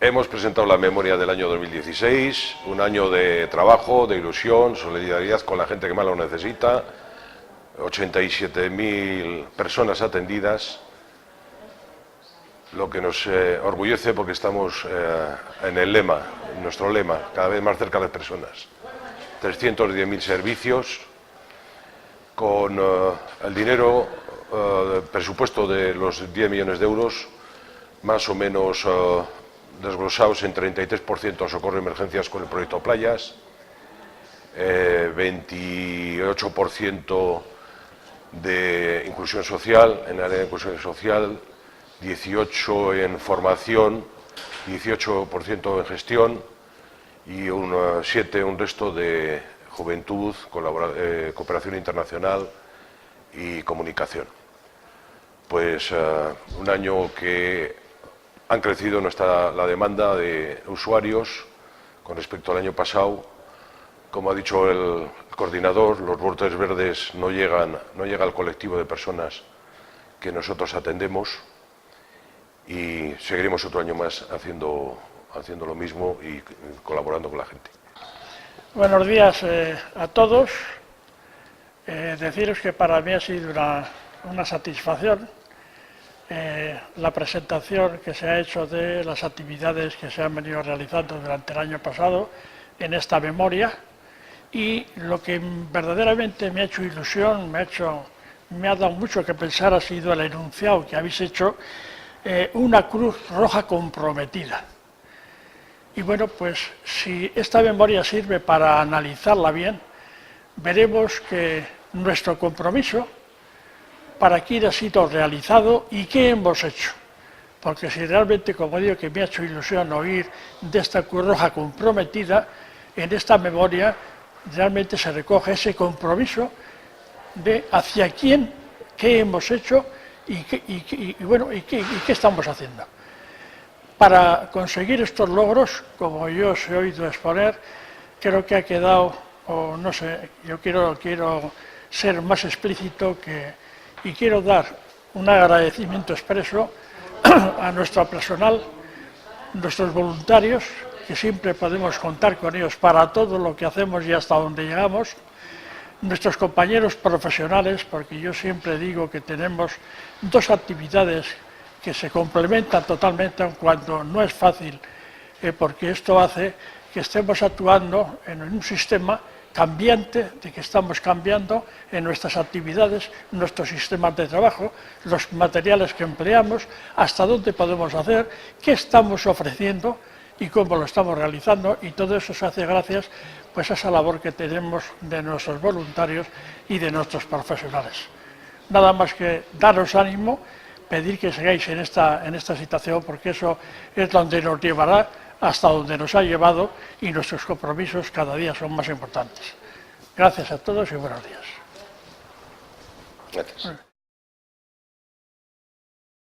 Hemos presentado la memoria del año 2016, un año de trabajo, de ilusión, solidaridad con la gente que más lo necesita, 87.000 personas atendidas, lo que nos orgullece porque estamos en el lema, en nuestro lema, cada vez más cerca de las personas. 310.000 servicios, con el dinero, presupuesto de los 10 millones de euros, más o menos desglosados en 33% socorro y emergencias con el proyecto Playas, 28% de inclusión social, en el área de inclusión social, 18% en formación, 18% en gestión y un 7% un resto de juventud, cooperación internacional y comunicación. Pues un año que han crecido la demanda de usuarios con respecto al año pasado. Como ha dicho el coordinador, los brotes verdes no llega al colectivo de personas que nosotros atendemos y seguiremos otro año más haciendo lo mismo y colaborando con la gente. Buenos días a todos. Deciros que para mí ha sido una satisfacción la presentación que se ha hecho de las actividades que se han venido realizando durante el año pasado en esta memoria, y lo que verdaderamente me ha hecho ilusión, me ha dado mucho que pensar, ha sido el enunciado que habéis hecho, una Cruz Roja comprometida. Y bueno, pues si esta memoria sirve para analizarla bien, veremos que nuestro compromiso, para quién ha sido realizado y qué hemos hecho. Porque si realmente, como digo, que me ha hecho ilusión oír de esta Cruz Roja comprometida, en esta memoria realmente se recoge ese compromiso de hacia quién, qué hemos hecho y qué estamos haciendo. Para conseguir estos logros, como yo os he oído exponer, creo que ha quedado, o no sé, yo quiero ser más explícito y quiero dar un agradecimiento expreso a nuestro personal, nuestros voluntarios, que siempre podemos contar con ellos para todo lo que hacemos y hasta donde llegamos, nuestros compañeros profesionales, porque yo siempre digo que tenemos dos actividades que se complementan totalmente, aun cuando no es fácil, porque esto hace que estemos actuando en un sistema cambiante, de que estamos cambiando en nuestras actividades, nuestros sistemas de trabajo, los materiales que empleamos, hasta dónde podemos hacer, qué estamos ofreciendo y cómo lo estamos realizando, y todo eso se hace gracias pues, a esa labor que tenemos de nuestros voluntarios y de nuestros profesionales. Nada más que daros ánimo, pedir que sigáis en esta situación, porque eso es donde nos llevará hasta donde nos ha llevado, y nuestros compromisos cada día son más importantes. Gracias a todos y buenos días. Gracias.